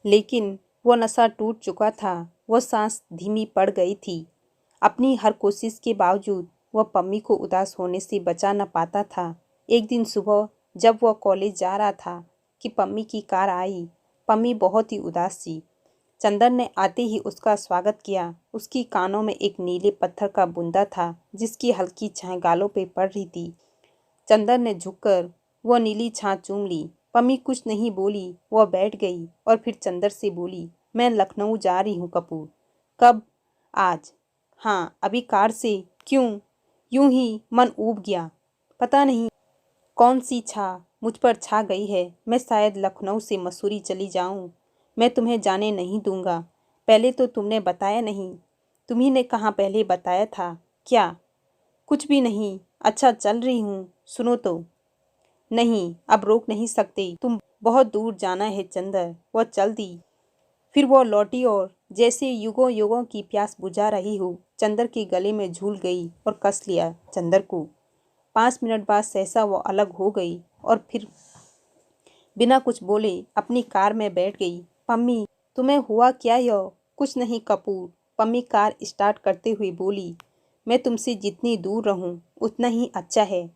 लेकिन वो नशा टूट चुका था। वह सांस धीमी पड़ गई थी। अपनी हर कोशिश के बावजूद वह पम्मी को उदास होने से बचा न पाता था। एक दिन सुबह जब वह कॉलेज जा रहा था कि पम्मी की कार आई। पम्मी बहुत ही उदास थी। चंदर ने आते ही उसका स्वागत किया। उसकी कानों में एक नीले पत्थर का बूंदा था जिसकी हल्की छाया गालों पे पड़ रही थी। चंदर ने झुककर वह नीली छां चूम ली। पम्मी कुछ नहीं बोली। वह बैठ गई और फिर चंदर से बोली, मैं लखनऊ जा रही हूँ कपूर। कब? आज। हाँ, अभी कार से। क्यों? यूं ही मन ऊब गया। पता नहीं कौन सी छा मुझ पर छा गई है। मैं शायद लखनऊ से मसूरी चली जाऊं। मैं तुम्हें जाने नहीं दूंगा। पहले तो तुमने बताया नहीं। तुम्ही ने कहाँ पहले बताया था? क्या? कुछ भी नहीं। अच्छा, चल रही हूँ, सुनो तो। नहीं, अब रोक नहीं सकते। तुम बहुत दूर जाना है चंदर। वह चल दी। फिर वो लौटी और जैसे युगों युगों की प्यास बुझा रही हो चंदर के गले में झूल गई और कस लिया चंदर को। 5 मिनट बाद सहसा वो अलग हो गई और फिर बिना कुछ बोले अपनी कार में बैठ गई। पम्मी, तुम्हें हुआ क्या यो? कुछ नहीं कपूर। पम्मी कार स्टार्ट करते हुए बोली, मैं तुमसे जितनी दूर रहूं उतना ही अच्छा है।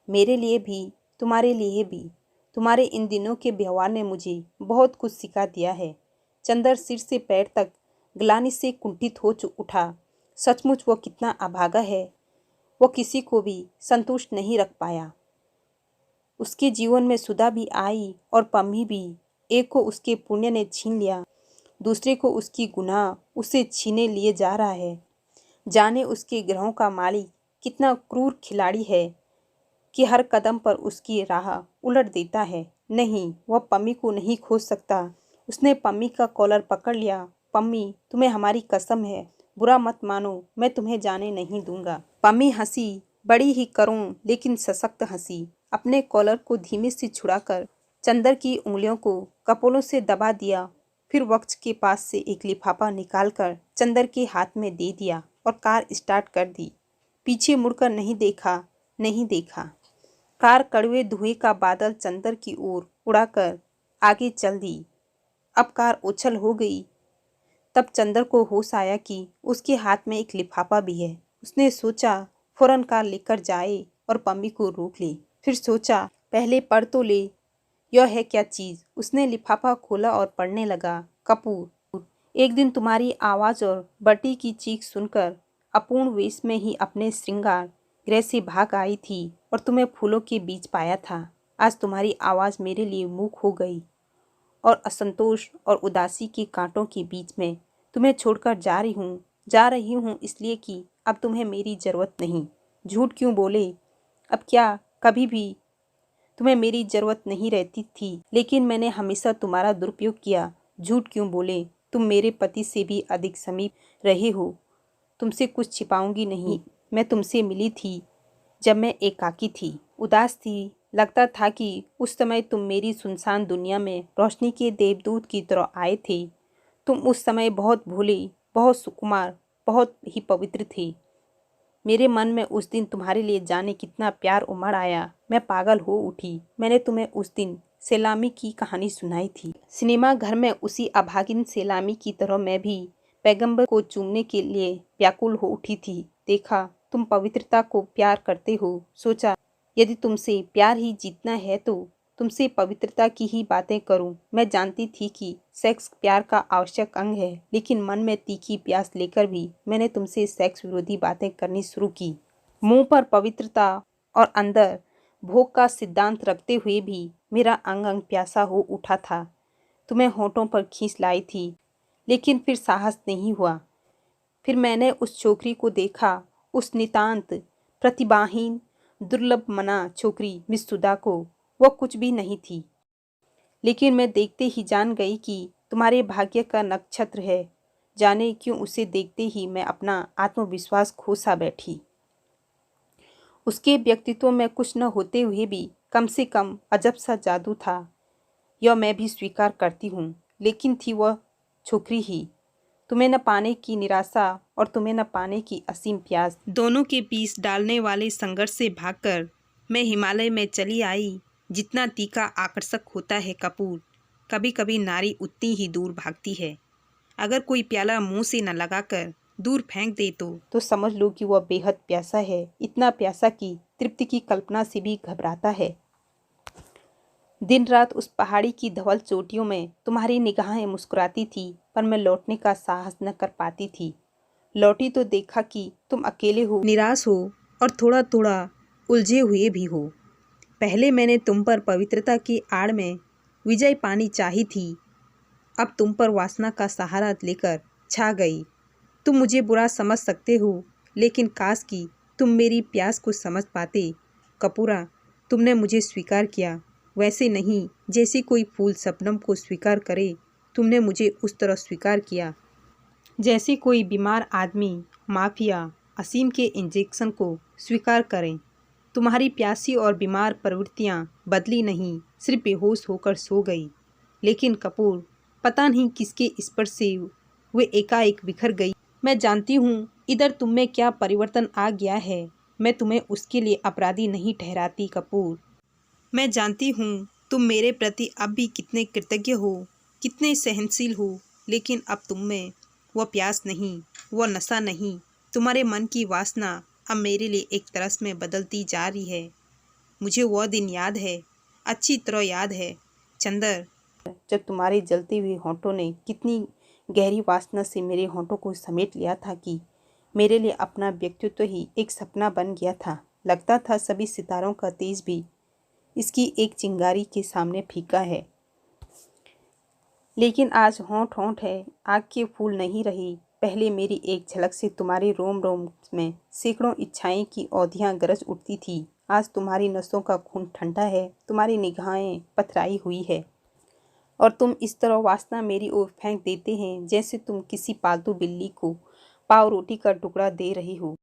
मेरे लिए भी, तुम्हारे लिए भी। तुम्हारे इन दिनों के व्यवहार ने मुझे बहुत कुछ सिखा दिया है। चंदर सिर से पैर तक ग्लानि से कुंठित हो उठा। सचमुच वो कितना अभागा है। वो किसी को भी संतुष्ट नहीं रख पाया। उसके जीवन में सुधा भी आई और पम्मी भी। एक को उसके पुण्य ने छीन लिया, दूसरे को उसकी गुनाह उसे छीने लिए जा रहा है। जाने उसके ग्रहों का मालिक कितना क्रूर खिलाड़ी है कि हर कदम पर उसकी राह उलट देता है। नहीं, वह पम्मी को नहीं खोज सकता। उसने पम्मी का कॉलर पकड़ लिया। पम्मी, तुम्हें हमारी कसम है, बुरा मत मानो, मैं तुम्हें जाने नहीं दूंगा। पम्मी हंसी, बड़ी ही करुण लेकिन सशक्त हंसी। अपने कॉलर को धीमे से छुड़ाकर चंदर की उंगलियों को कपोलों से दबा दिया। फिर वक्ष के पास से एक लिफाफा निकालकर चंदर के हाथ में दे दिया और कार स्टार्ट कर दी। पीछे मुड़कर नहीं देखा, नहीं देखा। कार कड़वे धुएं का बादल चंदर की ओर उड़ाकर आगे चल दी। अब कार उछल हो गई। तब चंदर को होश आया कि उसके हाथ में एक लिफाफा भी है। उसने सोचा फौरन कार लेकर जाए और पम्मी को रोक ले। फिर सोचा पहले पढ़ तो ले, यह है क्या चीज़। उसने लिफाफा खोला और पढ़ने लगा, कपूर, एक दिन तुम्हारी आवाज़ और बटी की चीख सुनकर अपूर्ण वेश में ही अपने श्रृंगार गृह से भाग आई थी और तुम्हें फूलों के बीच पाया था। आज तुम्हारी आवाज़ मेरे लिए मूक हो गई और असंतोष और उदासी के कांटों के बीच में तुम्हें छोड़कर जा रही हूँ इसलिए कि अब तुम्हें मेरी ज़रूरत नहीं। झूठ क्यों बोले? अब क्या? कभी भी तुम्हें मेरी ज़रूरत नहीं रहती थी, लेकिन मैंने हमेशा तुम्हारा दुरुपयोग किया। झूठ क्यों बोले? तुम मेरे पति से भी अधिक समीप रहे हो। तुमसे कुछ छिपाऊंगी नहीं। मैं तुमसे मिली थी जब मैं एकाकी थी, उदास थी। लगता था कि उस समय तुम मेरी सुनसान दुनिया में रोशनी के देवदूत की तरह आए थे। तुम उस समय बहुत भोले, बहुत सुकुमार, बहुत ही पवित्र थे। मेरे मन में उस दिन तुम्हारे लिए जाने कितना प्यार उमड़ आया। मैं पागल हो उठी। मैंने तुम्हें उस दिन सैलामी की कहानी सुनाई थी। सिनेमा घर में उसी अभागिन सैलामी की तरह मैं भी पैगंबर को चूमने के लिए व्याकुल हो उठी थी। देखा, तुम पवित्रता को प्यार करते हो। सोचा यदि तुमसे प्यार ही जीतना है तो तुमसे पवित्रता की ही बातें करूं। मैं जानती थी कि सेक्स प्यार का आवश्यक अंग है, लेकिन मन में तीखी प्यास लेकर भी मैंने तुमसे सेक्स विरोधी बातें करनी शुरू की। मुंह पर पवित्रता और अंदर भोग का सिद्धांत रखते हुए भी मेरा अंग अंग प्यासा हो उठा था। तुम्हें होठों पर खींच लाई थी, लेकिन फिर साहस नहीं हुआ। फिर मैंने उस छोकरी को देखा, उस नितांत प्रतिभाहीन दुर्लभ मना छोकरी मिस सुधा को। वह कुछ भी नहीं थी, लेकिन मैं देखते ही जान गई कि तुम्हारे भाग्य का नक्षत्र है। जाने क्यों उसे देखते ही मैं अपना आत्मविश्वास खो सा बैठी। उसके व्यक्तित्व में कुछ न होते हुए भी कम से कम अजब सा जादू था। यह मैं भी स्वीकार करती हूँ, लेकिन थी वह छोकरी ही। तुम्हें न पाने की निराशा और तुम्हें न पाने की असीम प्यास, दोनों के बीच डालने वाले संघर्ष से भागकर मैं हिमालय में चली आई। जितना तीखा आकर्षक होता है कपूर, कभी कभी नारी उतनी ही दूर भागती है। अगर कोई प्याला मुंह से न लगाकर दूर फेंक दे तो समझ लो कि वह बेहद प्यासा है, इतना प्यासा कि तृप्ति की कल्पना से भी घबराता है। दिन रात उस पहाड़ी की धवल चोटियों में तुम्हारी निगाहें मुस्कुराती थी, पर मैं लौटने का साहस न कर पाती थी। लौटी तो देखा कि तुम अकेले हो, निराश हो और थोड़ा थोड़ा उलझे हुए भी हो। पहले मैंने तुम पर पवित्रता की आड़ में विजय पानी चाही थी, अब तुम पर वासना का सहारा लेकर छा गई। तुम मुझे बुरा समझ सकते हो, लेकिन काश कि तुम मेरी प्यास को समझ पाते। कपूरा, तुमने मुझे स्वीकार किया, वैसे नहीं जैसे कोई फूल शबनम को स्वीकार करे। तुमने मुझे उस तरह स्वीकार किया जैसे कोई बीमार आदमी माफिया असीम के इंजेक्शन को स्वीकार करें। तुम्हारी प्यासी और बीमार प्रवृत्तियां बदली नहीं, सिर्फ बेहोश होकर सो गई। लेकिन कपूर, पता नहीं किसके स्पर्श से वे एकाएक बिखर गई। मैं जानती हूँ इधर तुम में क्या परिवर्तन आ गया है। मैं तुम्हें उसके लिए अपराधी नहीं ठहराती कपूर। मैं जानती हूँ तुम मेरे प्रति अब भी कितने कृतज्ञ हो, कितने सहनशील हो, लेकिन अब तुम में वह प्यास नहीं, वह नशा नहीं। तुम्हारे मन की वासना अब मेरे लिए एक तरस में बदलती जा रही है। मुझे वह दिन याद है, अच्छी तरह याद है चंदर, जब तुम्हारे जलते हुए होंठों ने कितनी गहरी वासना से मेरे होंठों को समेट लिया था कि मेरे लिए अपना व्यक्तित्व ही एक सपना बन गया था। लगता था सभी सितारों का तेज भी इसकी एक चिंगारी के सामने फीका है। लेकिन आज होंठ होंठ है, आग के फूल नहीं रही। पहले मेरी एक झलक से तुम्हारे रोम रोम में सैकड़ों इच्छाएं की औधियां गरज उठती थी। आज तुम्हारी नसों का खून ठंडा है, तुम्हारी निगाहें पथराई हुई है और तुम इस तरह वासना मेरी ओर फेंक देते हैं जैसे तुम किसी पालतू बिल्ली को पाव रोटी का टुकड़ा दे रही हो।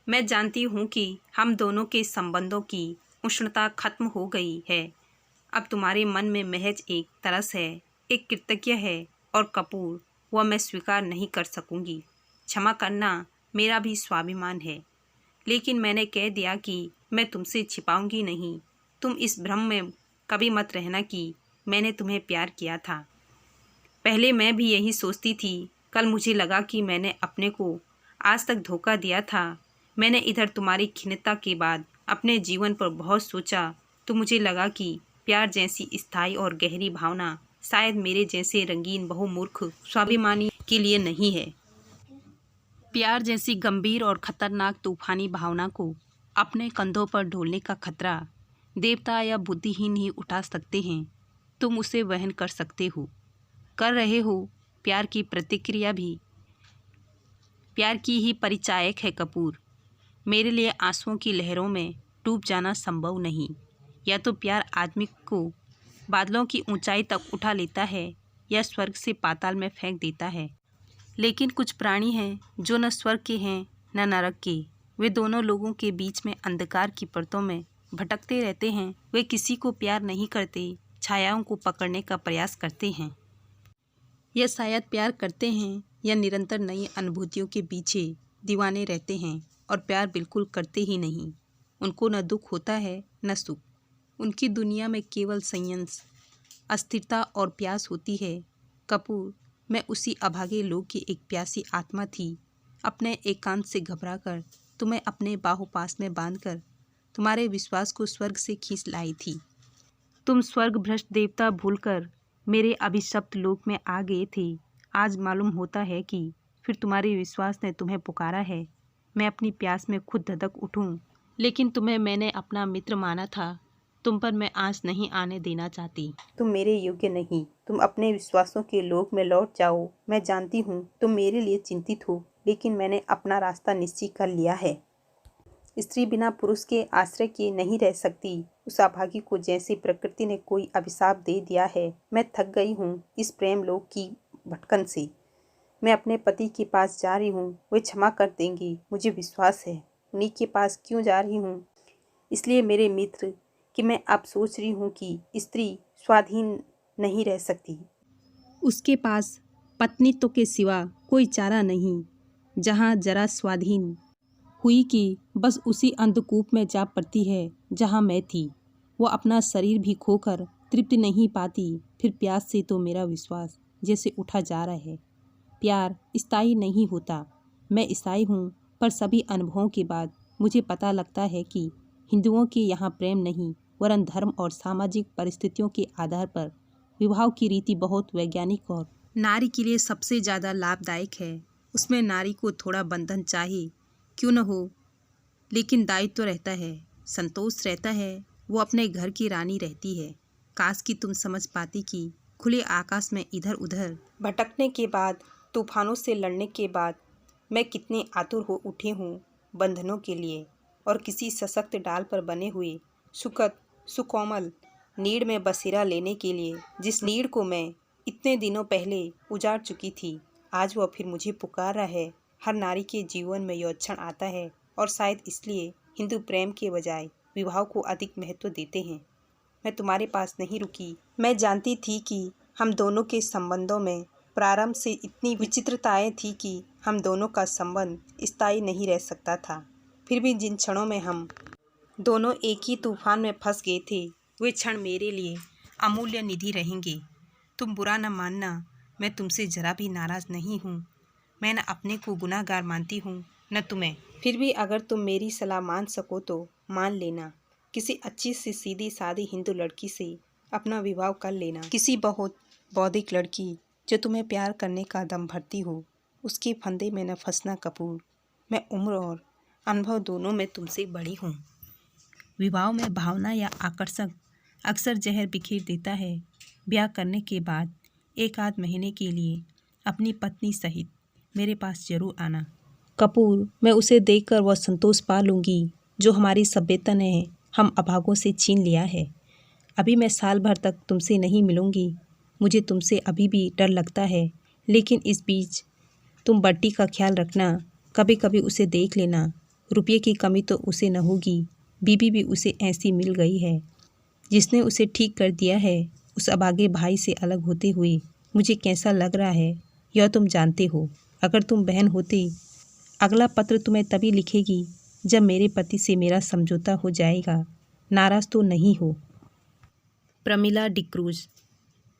मैं जानती हूँ कि हम दोनों के संबंधों की उष्णता खत्म हो गई है। अब तुम्हारे मन में महज एक तरस है, एक कृतज्ञ है, और कपूर, वह मैं स्वीकार नहीं कर सकूंगी। क्षमा करना, मेरा भी स्वाभिमान है, लेकिन मैंने कह दिया कि मैं तुमसे छिपाऊंगी नहीं। तुम इस भ्रम में कभी मत रहना कि मैंने तुम्हें प्यार किया था। पहले मैं भी यही सोचती थी। कल मुझे लगा कि मैंने अपने को आज तक धोखा दिया था। मैंने इधर तुम्हारी खिन्नता के बाद अपने जीवन पर बहुत सोचा, तो मुझे लगा कि प्यार जैसी स्थायी और गहरी भावना शायद मेरे जैसे रंगीन बहुमूर्ख स्वाभिमानी के लिए नहीं है। प्यार जैसी गंभीर और खतरनाक तूफानी भावना को अपने कंधों पर ढोलने का खतरा देवता या बुद्धिहीन ही उठा सकते हैं। तुम उसे वहन कर सकते हो, कर रहे हो। प्यार की प्रतिक्रिया भी प्यार की ही परिचायक है कपूर। मेरे लिए आंसुओं की लहरों में डूब जाना संभव नहीं। या तो प्यार आदमी को बादलों की ऊंचाई तक उठा लेता है या स्वर्ग से पाताल में फेंक देता है। लेकिन कुछ प्राणी हैं जो न स्वर्ग के हैं न नरक के। वे दोनों लोगों के बीच में अंधकार की परतों में भटकते रहते हैं। वे किसी को प्यार नहीं करते, छायाओं को पकड़ने का प्रयास करते हैं, या शायद प्यार करते हैं या निरंतर नई अनुभूतियों के पीछे दीवाने रहते हैं और प्यार बिल्कुल करते ही नहीं। उनको न दुख होता है न सुख। उनकी दुनिया में केवल संयंत्र, अस्थिरता और प्यास होती है। कपूर, मैं उसी अभागे लोक की एक प्यासी आत्मा थी। अपने एकांत से घबराकर तुम्हें अपने बाहोपास में बांधकर तुम्हारे विश्वास को स्वर्ग से खींच लाई थी। तुम स्वर्ग भ्रष्ट देवता भूलकर मेरे अभिशप्त लोक में आ गए थे। आज मालूम होता है कि फिर तुम्हारे विश्वास ने तुम्हें पुकारा है। मैं अपनी प्यास में खुद धधक उठूं, लेकिन तुम्हें मैंने अपना मित्र माना था। तुम पर मैं आँच नहीं आने देना चाहती। तुम मेरे योग्य नहीं। तुम अपने विश्वासों के लोक में लौट जाओ। मैं जानती हूँ तुम मेरे लिए चिंतित हो, लेकिन मैंने अपना रास्ता निश्चित कर लिया है। स्त्री बिना पुरुष के आश्रय के नहीं रह सकती। उस अभागी को जैसे प्रकृति ने कोई अभिशाप दे दिया है। मैं थक गई हूँ इस प्रेम लोक की भटकन से। मैं अपने पति के पास जा रही हूँ, वे क्षमा कर देंगी, मुझे विश्वास है। उन्हीं के पास क्यों जा रही हूँ? इसलिए मेरे मित्र कि मैं अब सोच रही हूँ कि स्त्री स्वाधीन नहीं रह सकती। उसके पास पत्नीत्व के सिवा कोई चारा नहीं। जहाँ जरा स्वाधीन हुई कि बस उसी अंधकूप में जा पड़ती है जहाँ मैं थी। वो अपना शरीर भी खोकर तृप्ति नहीं पाती, फिर प्यास से तो मेरा विश्वास जैसे उठा जा रहा है। प्यार स्थायी नहीं होता। मैं ईसाई हूँ, पर सभी अनुभवों के बाद मुझे पता लगता है कि हिंदुओं के यहाँ प्रेम नहीं, वरन धर्म और सामाजिक परिस्थितियों के आधार पर विवाह की रीति बहुत वैज्ञानिक और नारी के लिए सबसे ज़्यादा लाभदायक है। उसमें नारी को थोड़ा बंधन चाहिए, क्यों न हो, लेकिन दायित्व तो रहता है, संतोष रहता है। वो अपने घर की रानी रहती है। काश कि तुम समझ पाती कि खुले आकाश में इधर उधर भटकने के बाद, तूफानों से लड़ने के बाद मैं कितनी आतुर हो उठी हूँ बंधनों के लिए, और किसी सशक्त डाल पर बने हुए सुखद सुकोमल नीड़ में बसेरा लेने के लिए, जिस नीड़ को मैं इतने दिनों पहले उजाड़ चुकी थी। आज वह फिर मुझे पुकार रहा है। हर नारी के जीवन में यह क्षण आता है, और शायद इसलिए हिंदू प्रेम के बजाय विवाह को अधिक महत्व देते हैं। मैं तुम्हारे पास नहीं रुकी। मैं जानती थी कि हम दोनों के संबंधों में प्रारंभ से इतनी विचित्रताएं थी कि हम दोनों का संबंध स्थायी नहीं रह सकता था। फिर भी जिन क्षणों में हम दोनों एक ही तूफान में फंस गए थे, वे क्षण मेरे लिए अमूल्य निधि रहेंगे। तुम बुरा न मानना, मैं तुमसे जरा भी नाराज़ नहीं हूँ। मैं न अपने को गुनाहगार मानती हूँ, न तुम्हें। फिर भी अगर तुम मेरी सलाह मान सको तो मान लेना। किसी अच्छी सी सीधी सादी हिंदू लड़की से अपना विवाह कर लेना। किसी बहुत बौद्धिक लड़की जो तुम्हें प्यार करने का दम भरती हो, उसके फंदे में न फंसना कपूर। मैं उम्र और अनुभव दोनों में तुमसे बड़ी हूँ। विवाह में भावना या आकर्षक अक्सर जहर बिखेर देता है। ब्याह करने के बाद एक आध महीने के लिए अपनी पत्नी सहित मेरे पास जरूर आना कपूर। मैं उसे देखकर वह संतोष पा लूँगी जो हमारी सभ्यता ने हम अभागों से छीन लिया है। अभी मैं साल भर तक तुमसे नहीं मिलूँगी। मुझे तुमसे अभी भी डर लगता है, लेकिन इस बीच तुम बट्टी का ख्याल रखना। कभी कभी उसे देख लेना। रुपये की कमी तो उसे न होगी। बीबी भी उसे ऐसी मिल गई है जिसने उसे ठीक कर दिया है। उस अभागे भाई से अलग होते हुए मुझे कैसा लग रहा है, यह तुम जानते हो। अगर तुम बहन होते, अगला पत्र तुम्हें तभी लिखेगी जब मेरे पति से मेरा समझौता हो जाएगा। नाराज़ तो नहीं हो। प्रमिला डिक्रूज।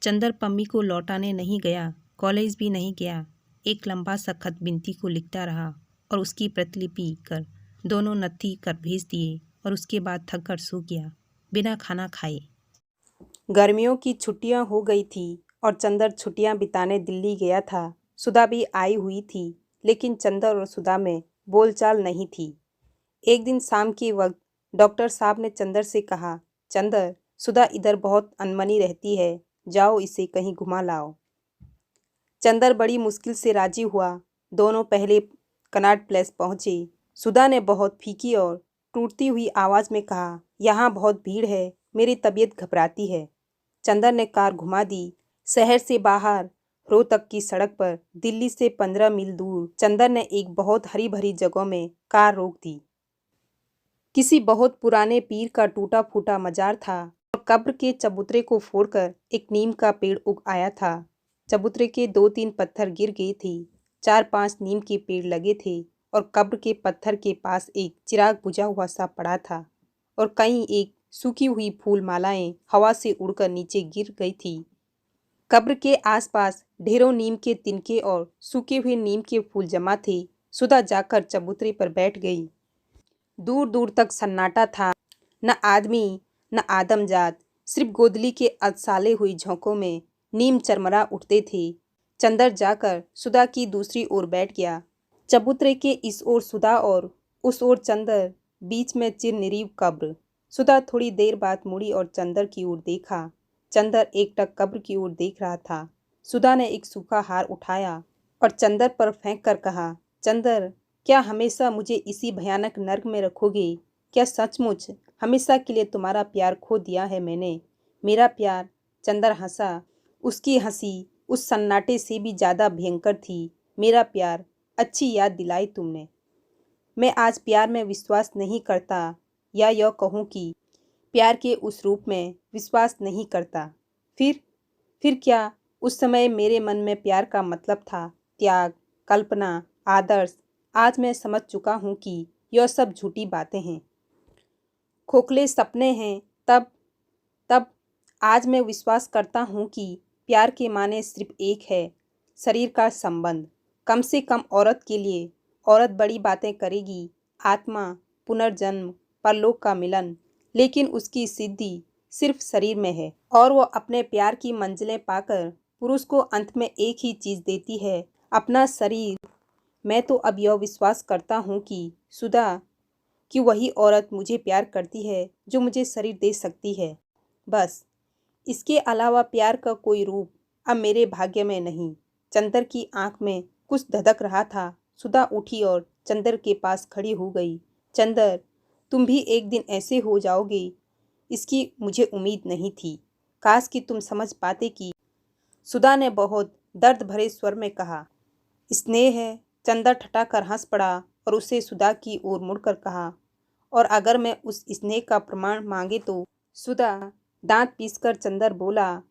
चंदर पम्मी को लौटाने नहीं गया, कॉलेज भी नहीं गया। एक लंबा सा खत बिनती को लिखता रहा और उसकी प्रतिलिपि कर दोनों नत्थी कर भेज दिए, और उसके बाद थक कर सो गया बिना खाना खाए। गर्मियों की छुट्टियां हो गई थी और चंदर छुट्टियां बिताने दिल्ली गया था। सुधा भी आई हुई थी, लेकिन चंदर और सुधा में बोलचाल नहीं थी। एक दिन शाम के वक्त डॉक्टर साहब ने चंदर से कहा, चंदर, सुधा इधर बहुत अनमनी रहती है, जाओ इसे कहीं घुमा लाओ। चंदर बड़ी मुश्किल से राजी हुआ। दोनों पहले कनॉट प्लेस पहुंचे। सुधा ने बहुत फीकी और टूटती हुई आवाज़ में कहा, यहाँ बहुत भीड़ है, मेरी तबीयत घबराती है। चंदर ने कार घुमा दी। शहर से बाहर रोहतक की सड़क पर दिल्ली से 15 मील दूर चंदर ने एक बहुत हरी भरी जगह में कार रोक दी। किसी बहुत पुराने पीर का टूटा फूटा मजार था और कब्र के चबूतरे को फोड़कर एक नीम का पेड़ उग आया था। चबूतरे के 2-3 पत्थर गिर गए थे। 4-5 नीम के पेड़ लगे थे और कब्र के पत्थर के पास एक चिराग बुझा हुआ सा पड़ा था, और कहीं एक सूखी हुई फूल मालाएं हवा से उड़कर नीचे गिर गई थी। कब्र के आसपास ढेरों नीम के तिनके और सूखे हुए नीम के फूल जमा थे। सुधा जाकर चबूतरे पर बैठ गई। दूर दूर तक सन्नाटा था। न आदमी न आदमजात, सिर्फ गोदली के अधसाले हुई झोंकों में नीम चरमरा उठते थे। चंदर जाकर सुधा की दूसरी ओर बैठ गया। चबूतरे के इस ओर सुधा और उस ओर चंदर, बीच में चिरनिरीव कब्र। सुधा थोड़ी देर बाद मुड़ी और चंदर की ओर देखा। चंदर एकटक कब्र की ओर देख रहा था। सुधा ने एक सूखा हार उठाया और चंदर पर फेंक कर कहा, चंदर, क्या हमेशा मुझे इसी भयानक नर्क में रखोगे? क्या सचमुच हमेशा के लिए तुम्हारा प्यार खो दिया है मैंने? मेरा प्यार? चंदर हंसा। उसकी हंसी उस सन्नाटे से भी ज़्यादा भयंकर थी। मेरा प्यार? अच्छी याद दिलाई तुमने। मैं आज प्यार में विश्वास नहीं करता, या यह कहूँ कि प्यार के उस रूप में विश्वास नहीं करता। फिर क्या? उस समय मेरे मन में प्यार का मतलब था त्याग, कल्पना, आदर्श। आज मैं समझ चुका हूँ कि यह सब झूठी बातें हैं, खोखले सपने हैं। तब आज मैं विश्वास करता हूँ कि प्यार के माने सिर्फ एक है, शरीर का संबंध। कम से कम औरत के लिए। औरत बड़ी बातें करेगी, आत्मा, पुनर्जन्म, परलोक का मिलन, लेकिन उसकी सिद्धि सिर्फ शरीर में है और वो अपने प्यार की मंजिलें पाकर पुरुष को अंत में एक ही चीज देती है, अपना शरीर। मैं तो अब यह विश्वास करता हूँ कि वही औरत मुझे प्यार करती है जो मुझे शरीर दे सकती है, बस। इसके अलावा प्यार का कोई रूप अब मेरे भाग्य में नहीं। चंदर की आंख में कुछ धधक रहा था। सुधा उठी और चंदर के पास खड़ी हो गई। चंदर, तुम भी एक दिन ऐसे हो जाओगे, इसकी मुझे उम्मीद नहीं थी। काश कि तुम समझ पाते कि। सुधा ने बहुत दर्द भरे स्वर में कहा। स्नेह है। चंदर ठठाकर हंस पड़ा और उसे सुधा की ओर मुड़कर कहा, और अगर मैं उस स्नेह का प्रमाण मांगे तो। सुधा दांत पीसकर चंदर बोला,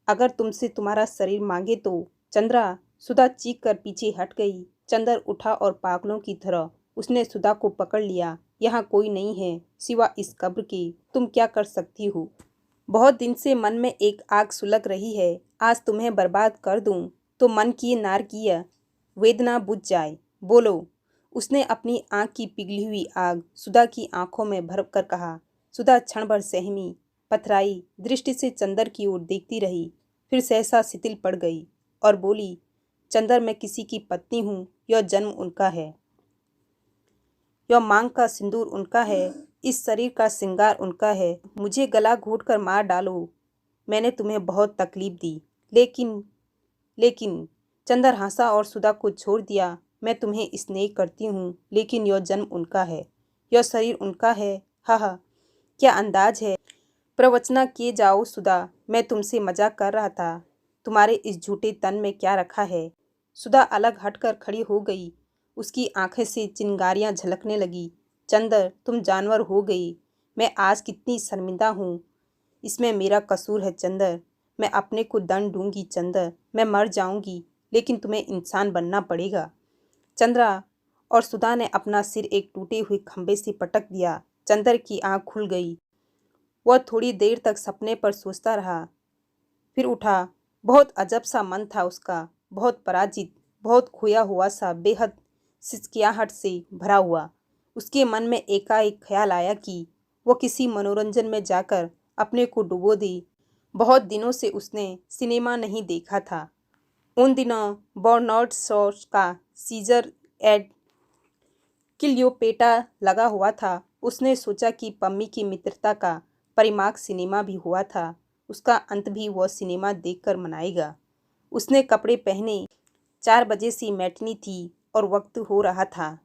अगर तुमसे तुम्हारा शरीर मांगे तो। चंद्रा, सुधा चीख कर पीछे हट गई। चंदर उठा और पागलों की तरह उसने सुधा को पकड़ लिया। यहाँ कोई नहीं है सिवा इस कब्र के, तुम क्या कर सकती हो? बहुत दिन से मन में एक आग सुलग रही है। आज तुम्हें बर्बाद कर दूं तो मन की नारकीय वेदना बुझ जाए। बोलो। उसने अपनी आंख की पिघली हुई आग सुधा की आंखों में भर कर कहा। सुधा क्षण भर सहमी, पथराई दृष्टि से चंदर की ओर देखती रही, फिर सहसा शिथिल पड़ गई और बोली, चंदर, मैं किसी की पत्नी हूँ। यह जन्म उनका है, यह मांग का सिंदूर उनका है, इस शरीर का श्रृंगार उनका है। मुझे गला घोट कर मार डालो, मैंने तुम्हें बहुत तकलीफ दी, लेकिन लेकिन चंदर हंसा और सुधा को छोड़ दिया। मैं तुम्हें स्नेह करती हूँ, लेकिन यह जन्म उनका है, यह शरीर उनका है। हा हा, क्या अंदाज है। प्रवचना किए जाओ सुधा, मैं तुमसे मजाक कर रहा था। तुम्हारे इस झूठे तन में क्या रखा है? सुधा अलग हटकर खड़ी हो गई। उसकी आंखें से चिंगारियां झलकने लगी। चंदर, तुम जानवर हो गई। मैं आज कितनी शर्मिंदा हूँ। इसमें मेरा कसूर है चंदर। मैं अपने को दंड दूंगी चंदर। मैं मर जाऊंगी, लेकिन तुम्हें इंसान बनना पड़ेगा। चंद्रा और सुधा ने अपना सिर एक टूटे हुए खंभे से पटक दिया। चंदर की आंख खुल गई। वह थोड़ी देर तक सपने पर सोचता रहा, फिर उठा। बहुत अजब सा मन था उसका, बहुत पराजित, बहुत खोया हुआ सा, बेहद सिसकियाहट से भरा हुआ। उसके मन में एकाएक ख्याल आया कि वो किसी मनोरंजन में जाकर अपने को डुबो दे। बहुत दिनों से उसने सिनेमा नहीं देखा था। उन दिनों बर्नार्ड शॉ का सीजर एड क्लियोपेट्रा लगा हुआ था। उसने सोचा कि पम्मी की मित्रता का परिमार्क सिनेमा भी हुआ था। उसका अंत भी वह सिनेमा देखकर मनाएगा। उसने कपड़े पहने। 4 बजे से मैटिनी थी और वक्त हो रहा था।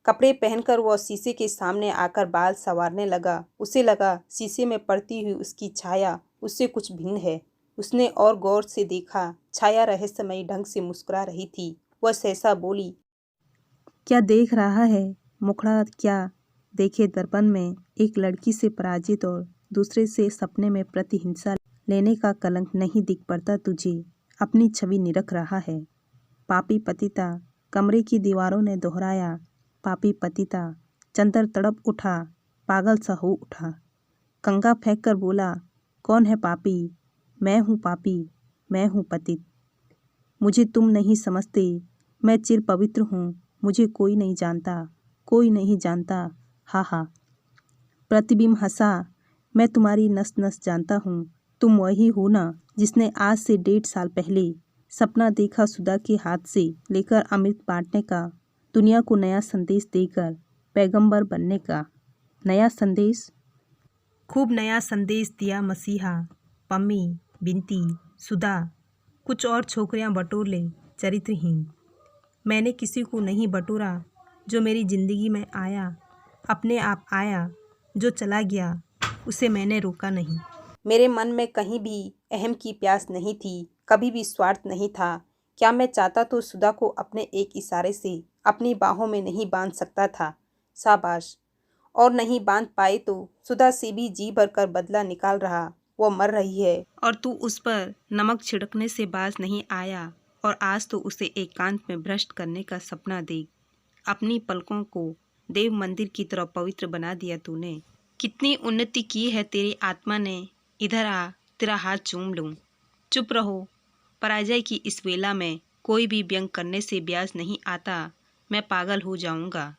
कपड़े पहनकर वह शीशे के सामने आकर बाल संवारने लगा। उसे लगा शीशे में पड़ती हुई उसकी छाया उससे कुछ भिन्न है। उसने और गौर से देखा। छाया रहस्यमयी ढंग से मुस्कुरा रही थी। वह सहसा बोली, क्या देख रहा है मुखड़ा? क्या देखे दर्पण में? एक लड़की से पराजित और दूसरे से सपने में प्रतिहिंसा लेने का कलंक नहीं दिख पड़ता तुझे? अपनी छवि निरख रहा है। पापी पतिता, कमरे की दीवारों ने दोहराया। पापी पतिता। चंदर तड़प उठा, पागल सा हो उठा। कंगा फेंक कर बोला, कौन है पापी? मैं हूँ पापी, मैं हूँ पतित। मुझे तुम नहीं समझते। मैं चिर पवित्र हूँ। मुझे कोई नहीं जानता, कोई नहीं जानता। हा हा। प्रतिबिंब हंसा, मैं तुम्हारी नस नस जानता हूँ। तुम वही हो ना जिसने आज से 1.5 साल पहले सपना देखा सुधा के हाथ से लेकर अमृत बांटने का, दुनिया को नया संदेश देकर पैगंबर बनने का। नया संदेश? खूब नया संदेश दिया मसीहा। पम्मी, बिनती, सुधा, कुछ और छोकरियां बटोर ले, चरित्रहीन। मैंने किसी को नहीं बटोरा। जो मेरी ज़िंदगी में आया अपने आप आया, जो चला गया उसे मैंने रोका नहीं। मेरे मन में कहीं भी अहम की प्यास नहीं थी, कभी भी स्वार्थ नहीं था। क्या मैं चाहता तो सुधा को अपने एक इशारे से अपनी बाहों में नहीं बांध सकता था? शाबाश। और नहीं बांध पाए तो सुधा से भी जी भरकर बदला निकाल रहा। वो मर रही है और तू उस पर नमक छिड़कने से बाज नहीं आया, और आज तो उसे एकांत में भ्रष्ट करने का सपना देख। अपनी पलकों को देव मंदिर की तरह पवित्र बना दिया तूने। कितनी उन्नति की है तेरी आत्मा ने। इधर आ, तेरा हाथ चूम लूं। चुप रहो। पराजय की इस वेला में कोई भी व्यंग करने से ब्याज नहीं आता। मैं पागल हो जाऊंगा।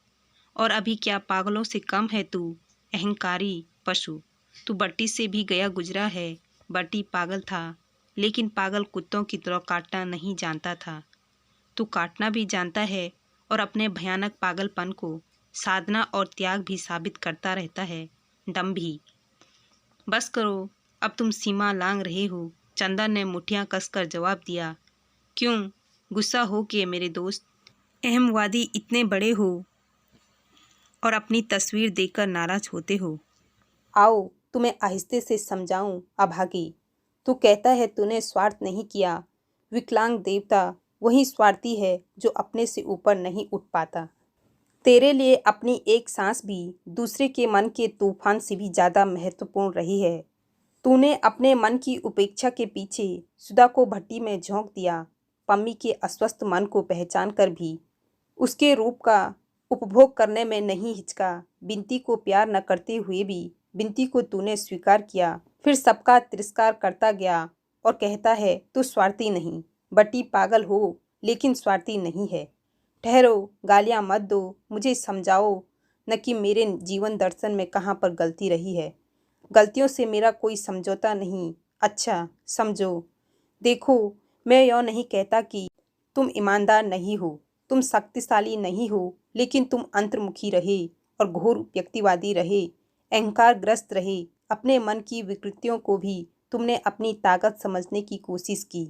और अभी क्या पागलों से कम है तू, अहंकारी पशु। तू बट्टी से भी गया गुजरा है। बट्टी पागल था, लेकिन पागल कुत्तों की तरह काटना नहीं जानता था। तू काटना भी जानता है और अपने भयानक पागलपन को साधना और त्याग भी साबित करता रहता है। दम्भी। बस करो, अब तुम सीमा लांघ रहे हो। चंदन ने मुठ्ठियां कसकर जवाब दिया। क्यों गुस्सा हो के मेरे दोस्त? अहमवादी इतने बड़े हो और अपनी तस्वीर देखकर नाराज होते हो। आओ तुम्हें आहिस्ते से समझाऊं अभागी। तू कहता है तूने स्वार्थ नहीं किया। विकलांग देवता वही स्वार्थी है जो अपने से ऊपर नहीं उठ पाता। तेरे लिए अपनी एक सांस भी दूसरे के मन के तूफान से भी ज्यादा महत्वपूर्ण रही है। तूने अपने मन की उपेक्षा के पीछे सुधा को भट्टी में झोंक दिया। पम्मी के अस्वस्थ मन को पहचान कर भी उसके रूप का उपभोग करने में नहीं हिचका। बिनती को प्यार न करते हुए भी बिनती को तूने स्वीकार किया। फिर सबका तिरस्कार करता गया और कहता है तू स्वार्थी नहीं। बट्टी पागल हो लेकिन स्वार्थी नहीं है। ठहरो, गालियां मत दो, मुझे समझाओ न कि मेरे जीवन दर्शन में कहाँ पर गलती रही है। गलतियों से मेरा कोई समझौता नहीं। अच्छा समझो। देखो, मैं यह नहीं कहता कि तुम ईमानदार नहीं हो, तुम शक्तिशाली नहीं हो, लेकिन तुम अंतर्मुखी रहे और घोर व्यक्तिवादी रहे, अहंकारग्रस्त रहे। अपने मन की विकृतियों को भी तुमने अपनी ताकत समझने की कोशिश की।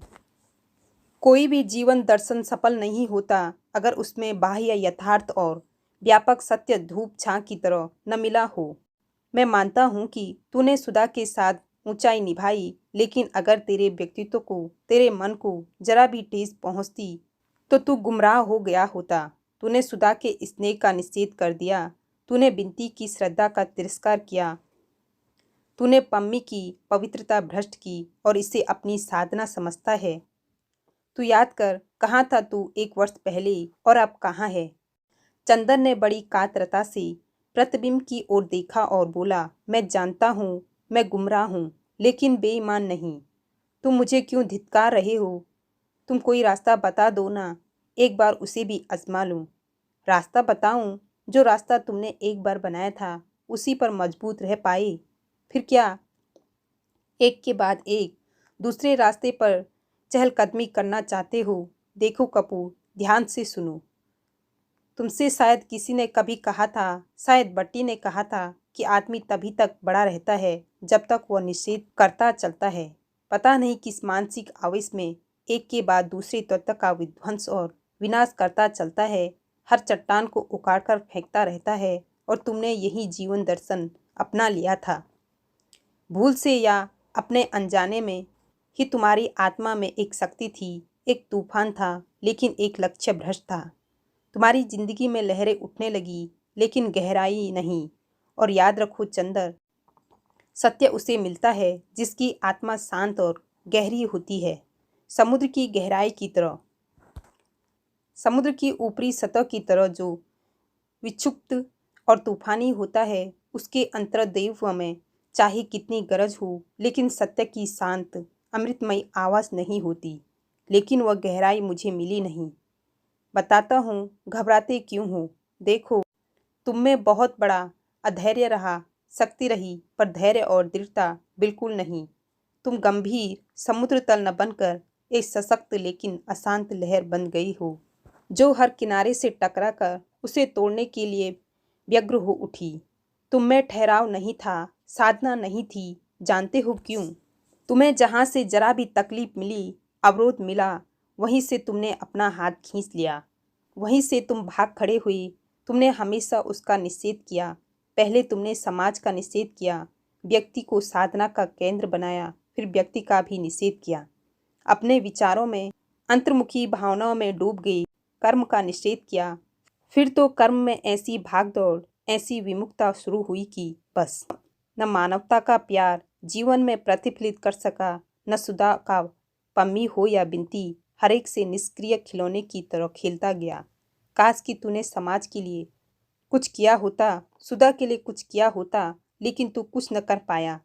कोई भी जीवन दर्शन सफल नहीं होता अगर उसमें बाह्य यथार्थ और व्यापक सत्य धूप छां की तरह न मिला हो। मैं मानता हूँ कि तूने सुधा के साथ ऊंचाई निभाई, लेकिन अगर तेरे व्यक्तित्व को, तेरे मन को जरा भी ठेस पहुंचती तो तू गुमराह हो गया होता। तूने सुधा के स्नेह का निषेध कर दिया। तूने बिनती की श्रद्धा का तिरस्कार किया। तूने पम्मी की पवित्रता भ्रष्ट की और इसे अपनी साधना समझता है। तू याद कर, कहाँ था तू एक वर्ष पहले और अब कहाँ है? चंदन ने बड़ी कातरता से प्रतिबिंब की ओर देखा और बोला, मैं जानता हूँ मैं गुमराह हूँ, लेकिन बेईमान नहीं। तुम मुझे क्यों धिक्कार रहे हो? तुम कोई रास्ता बता दो ना, एक बार उसे भी आजमा लूं। रास्ता बताऊं? जो रास्ता तुमने एक बार बनाया था उसी पर मजबूत रह पाए। फिर क्या? एक के बाद एक दूसरे रास्ते पर चहलकदमी करना चाहते हो? देखो कपूर, ध्यान से सुनो। तुमसे शायद किसी ने कभी कहा था, शायद बट्टी ने कहा था कि आदमी तभी तक बड़ा रहता है जब तक वह निषेध करता चलता है। पता नहीं किस मानसिक आवेश में एक के बाद दूसरे तत्व का विध्वंस और विनाश करता चलता है, हर चट्टान को उखाड़कर फेंकता रहता है, और तुमने यही जीवन दर्शन अपना लिया था। भूल से या अपने अनजाने में ही तुम्हारी आत्मा में एक शक्ति थी, एक तूफान था, लेकिन एक लक्ष्य भ्रष्ट था। तुम्हारी जिंदगी में लहरें उठने लगी, लेकिन गहराई नहीं। और याद रखो चंदर, सत्य उसे मिलता है जिसकी आत्मा शांत और गहरी होती है, समुद्र की गहराई की तरह, समुद्र की ऊपरी सतह की तरह जो विक्षुब्ध और तूफानी होता है। उसके अंतर्देव में चाहे कितनी गरज हो, लेकिन सत्य की शांत अमृतमयी आवाज नहीं होती। लेकिन वह गहराई मुझे मिली नहीं। बताता हूँ, घबराते क्यों हो? देखो, तुम में बहुत बड़ा अधैर्य रहा, शक्ति रही, पर धैर्य और दृढ़ता बिल्कुल नहीं। तुम गंभीर समुद्र तल न बनकर एक सशक्त लेकिन अशांत लहर बन गई हो, जो हर किनारे से टकरा कर उसे तोड़ने के लिए व्यग्र हो उठी। तुम में ठहराव नहीं था, साधना नहीं थी। जानते हो क्यों? तुम्हें जहाँ से जरा भी तकलीफ मिली, अवरोध मिला, वहीं से तुमने अपना हाथ खींच लिया। वहीं से तुम भाग खड़े हुए। तुमने हमेशा उसका निषेध किया। पहले तुमने समाज का निषेध किया, व्यक्ति को साधना का केंद्र बनाया, फिर व्यक्ति का भी निषेध किया। अपने विचारों में, अंतर्मुखी भावनाओं में डूब गई। कर्म का निषेध किया। फिर तो कर्म में ऐसी भागदौड़, ऐसी विमुखता शुरू हुई कि बस न मानवता का प्यार जीवन में प्रतिफलित कर सका, न सुधा का पम्मी हो या बिनती, हर एक से निष्क्रिय खिलौने की तरह खेलता गया। काश कि तूने समाज के लिए कुछ किया होता, सुधा के लिए कुछ किया होता, लेकिन तू कुछ न कर पाया।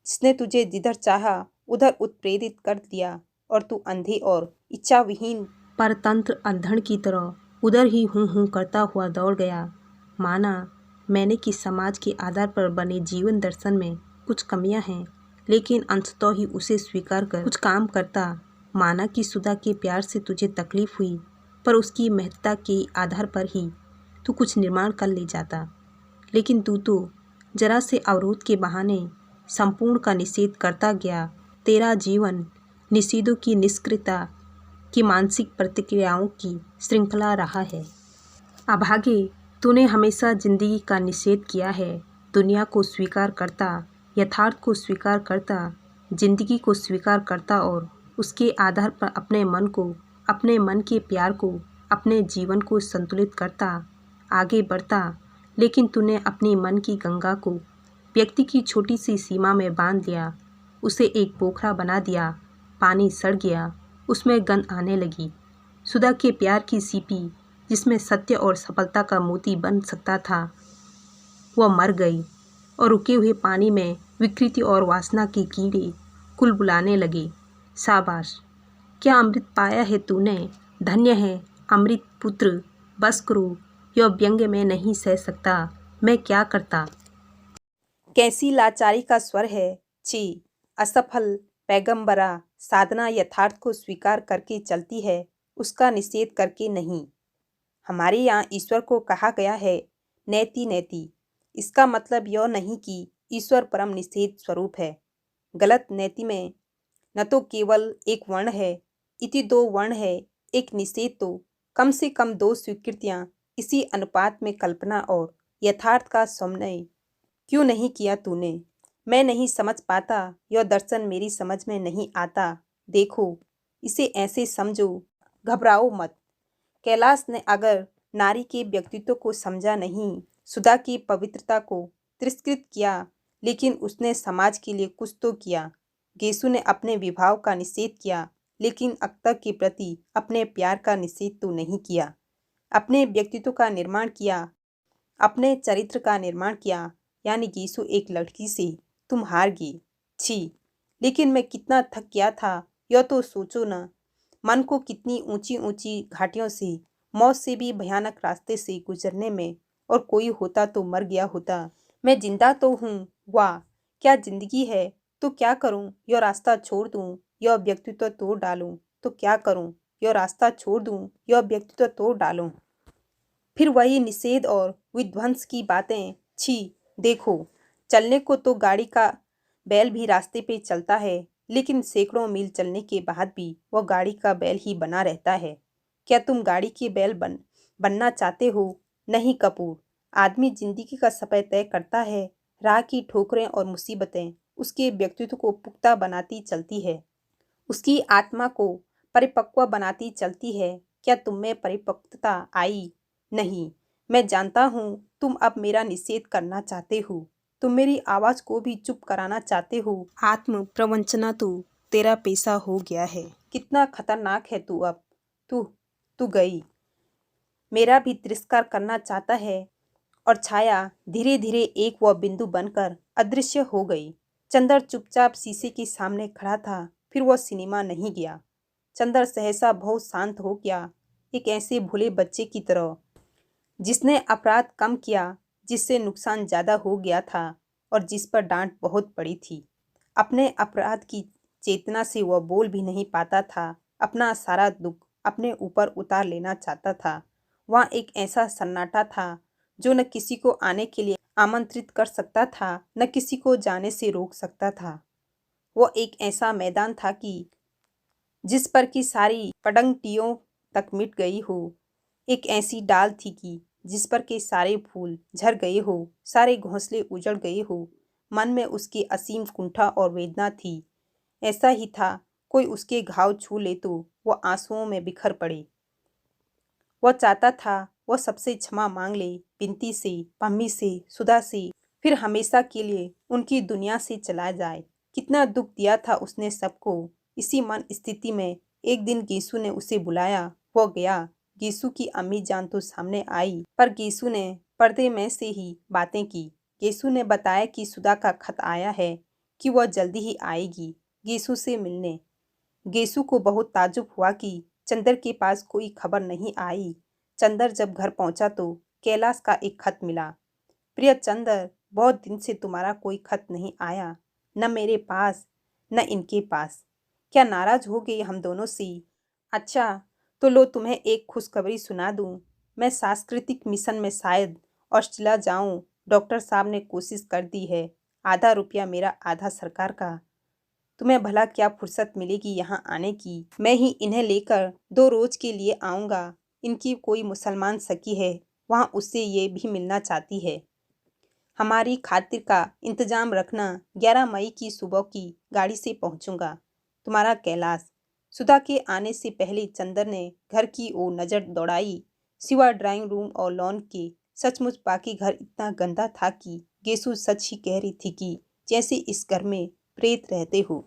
जिसने तुझे जिधर चाहा उधर उत्प्रेरित कर दिया और तू अंधे और इच्छा विहीन परतंत्र अंधड़ की तरह उधर ही हूँ करता हुआ दौड़ गया। माना मैंने कि समाज के आधार पर बने जीवन दर्शन में कुछ कमियां हैं, लेकिन अंततः ही उसे स्वीकार कर कुछ काम करता। माना कि सुधा के प्यार से तुझे तकलीफ हुई, पर उसकी महत्ता के आधार पर ही तू कुछ निर्माण कर ले जाता। लेकिन तू तो जरा से अवरोध के बहाने संपूर्ण का निषेध करता गया। तेरा जीवन निषेधों की निष्क्रियता की मानसिक प्रतिक्रियाओं की श्रृंखला रहा है। अभागे, तूने हमेशा जिंदगी का निषेध किया है। दुनिया को स्वीकार करता, यथार्थ को स्वीकार करता, जिंदगी को स्वीकार करता और उसके आधार पर अपने मन को, अपने मन के प्यार को, अपने जीवन को संतुलित करता, आगे बढ़ता। लेकिन तूने अपनी मन की गंगा को व्यक्ति की छोटी सी सीमा में बांध लिया, उसे एक पोखरा बना दिया। पानी सड़ गया, उसमें गंध आने लगी। सुधा के प्यार की सीपी, जिसमें सत्य और सफलता का मोती बन सकता था, वह मर गई और रुके हुए पानी में विकृति और वासना के कीड़े कुलबुलाने लगे। शाबाश, क्या अमृत पाया है तूने, धन्य है अमृत पुत्र। बस करो, यह व्यंग्य में नहीं सह सकता। मैं क्या करता। कैसी लाचारी का स्वर है। छी, असफल पैगंबरा, साधना यथार्थ को स्वीकार करके चलती है, उसका निषेध करके नहीं। हमारे यहाँ ईश्वर को कहा गया है नैति नैति। इसका मतलब यह नहीं कि ईश्वर परम निषेध स्वरूप है। गलत नैति में न तो केवल एक वर्ण है, इति दो वर्ण है, एक निषेध तो कम से कम दो स्वीकृतियां। इसी अनुपात में कल्पना और यथार्थ का समन्वय क्यों नहीं किया तूने। मैं नहीं समझ पाता, यह दर्शन मेरी समझ में नहीं आता। देखो, इसे ऐसे समझो, घबराओ मत। कैलाश ने अगर नारी के व्यक्तित्व को समझा नहीं, सुधा की पवित्रता को तिरस्कृत किया, लेकिन उसने समाज के लिए कुछ तो किया। गेसु ने अपने विभाव का निषेध किया, लेकिन अख्तर के प्रति अपने प्यार का निषेध तो नहीं किया। अपने व्यक्तित्व का निर्माण किया, अपने चरित्र का निर्माण किया। यानी गेसु एक लड़की से तुम हार गई। छी, लेकिन मैं कितना थक गया था, यह तो सोचो न। मन को कितनी ऊंची ऊंची घाटियों से, मौत से भी भयानक रास्ते से गुजरने में, और कोई होता तो मर गया होता। मैं जिंदा तो हूँ, वाह क्या जिंदगी है। तो क्या करूँ, यह रास्ता छोड़ दूँ, यह व्यक्तित्व तोड़ डालूँ। तो क्या करूँ, यह रास्ता छोड़ दूँ, यह व्यक्तित्व तोड़ डालूँ। फिर वही निषेध और विध्वंस की बातें। छी, देखो, चलने को तो गाड़ी का बैल भी रास्ते पे चलता है, लेकिन सैकड़ों मील चलने के बाद भी वह गाड़ी का बैल ही बना रहता है। क्या तुम गाड़ी के बैल बनना चाहते हो? नहीं कपूर, आदमी जिंदगी का सफर तय करता है। राह की ठोकरें और मुसीबतें उसके व्यक्तित्व को पुख्ता बनाती चलती है, उसकी आत्मा को परिपक्व बनाती चलती है। क्या तुम में परिपक्वता आई? नहीं। मैं जानता हूँ तुम अब मेरा निषेध करना चाहते हो, तुम मेरी आवाज को भी चुप कराना चाहते हो। आत्म प्रवंचना तो तेरा पेशा हो गया है। कितना खतरनाक है तू अब। तू तू गई, मेरा भी तिरस्कार करना चाहता है। और छाया धीरे धीरे एक वह बिंदु बनकर अदृश्य हो गई। चंदर चुपचाप शीशे के सामने खड़ा था। फिर वह सिनेमा नहीं गया। चंदर सहसा बहुत शांत हो गया, एक ऐसे भोले बच्चे की तरह जिसने अपराध कम किया, जिससे नुकसान ज्यादा हो गया था और जिस पर डांट बहुत पड़ी थी। अपने अपराध की चेतना से वह बोल भी नहीं पाता था। अपना सारा दुख अपने ऊपर उतार लेना चाहता था। वहाँ एक ऐसा सन्नाटा था जो न किसी को आने के लिए आमंत्रित कर सकता था, न किसी को जाने से रोक सकता था। वो एक ऐसा मैदान था कि जिस पर की सारी पडंगटियों तक मिट गई हो। एक ऐसी डाल थी कि जिस पर के सारे फूल झड़ गए हो, सारे घोंसले उजड़ गए हो। मन में उसकी असीम कुंठा और वेदना थी। ऐसा ही था, कोई उसके घाव छू ले तो वह आंसुओं में बिखर पड़े। वह चाहता था वह सबसे क्षमा मांग ले, बिनती से, पम्मी से, सुधा से, फिर हमेशा के लिए उनकी दुनिया से चला जाए। कितना दुख दिया था उसने सबको। इसी मन स्थिति में एक दिन गेसु ने उसे बुलाया। वह गया। गेसु की अम्मी जान तो सामने आई, पर गेसु ने पर्दे में से ही बातें की। गेसु ने बताया कि सुधा का खत आया है, कि वह जल्दी ही आएगी गेसु से मिलने। गेसु को बहुत ताज्जुब हुआ कि चंदर के पास कोई खबर नहीं आई। चंदर जब घर पहुंचा तो कैलाश का एक खत मिला। प्रिय चंदर, बहुत दिन से तुम्हारा कोई खत नहीं आया, न मेरे पास न इनके पास। क्या नाराज हो गए हम दोनों से? अच्छा, तो लो तुम्हें एक खुशखबरी सुना दूं। मैं सांस्कृतिक मिशन में शायद ऑस्ट्रेलिया जाऊं। डॉक्टर साहब ने कोशिश कर दी है। आधा रुपया मेरा, आधा सरकार का। तुम्हें भला क्या फुर्सत मिलेगी यहाँ आने की? मैं ही इन्हें लेकर 2 रोज के लिए आऊँगा। इनकी कोई मुसलमान सखी है, वहाँ उससे ये भी मिलना चाहती है। हमारी खातिर का इंतजाम रखना। 11 मई की सुबह की गाड़ी से पहुँचूँगा। तुम्हारा कैलाश। सुधा के आने से पहले चंदर ने घर की ओर नज़र दौड़ाई। सिवा ड्राइंग रूम और लॉन के सचमुच बाकी घर इतना गंदा था कि गेसु सच ही कह रही थी कि जैसे इस घर में प्रेत रहते हो।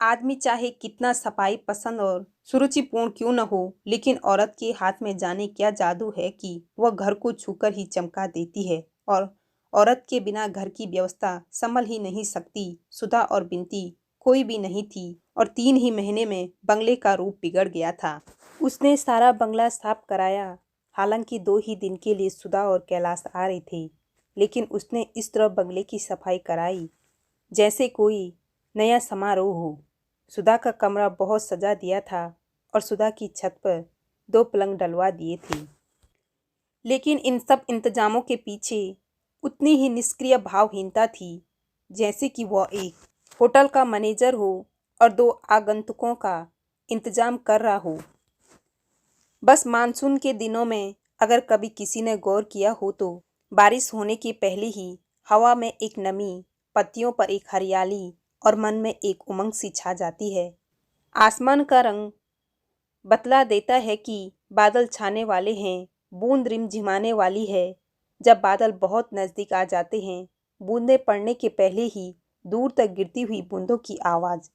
आदमी चाहे कितना सफाई पसंद और सुरुचिपूर्ण क्यों न हो, लेकिन औरत के हाथ में जाने क्या जादू है कि वह घर को छूकर ही चमका देती है, और औरत के बिना घर की व्यवस्था संभल ही नहीं सकती। सुधा और बिनती कोई भी नहीं थी और 3 ही महीने में बंगले का रूप बिगड़ गया था। उसने सारा बंगला साफ कराया। हालांकि 2 ही दिन के लिए सुधा और कैलाश आ रहे थे, लेकिन उसने इस तरह बंगले की सफाई कराई जैसे कोई नया समारोह हो। सुधा का कमरा बहुत सजा दिया था और सुधा की छत पर 2 पलंग डलवा दिए थे। लेकिन इन सब इंतजामों के पीछे उतनी ही निष्क्रिय भावहीनता थी जैसे कि वह एक होटल का मैनेजर हो और 2 आगंतुकों का इंतजाम कर रहा हो। बस मानसून के दिनों में अगर कभी किसी ने गौर किया हो तो बारिश होने के पहले ही हवा में एक नमी, पत्तियों पर एक हरियाली और मन में एक उमंग सी छा जाती है। आसमान का रंग बतला देता है कि बादल छाने वाले हैं। बूंद रिमझिमाने वाली है। जब बादल बहुत नज़दीक आ जाते हैं, बूंदें पड़ने के पहले ही दूर तक गिरती हुई बूंदों की आवाज़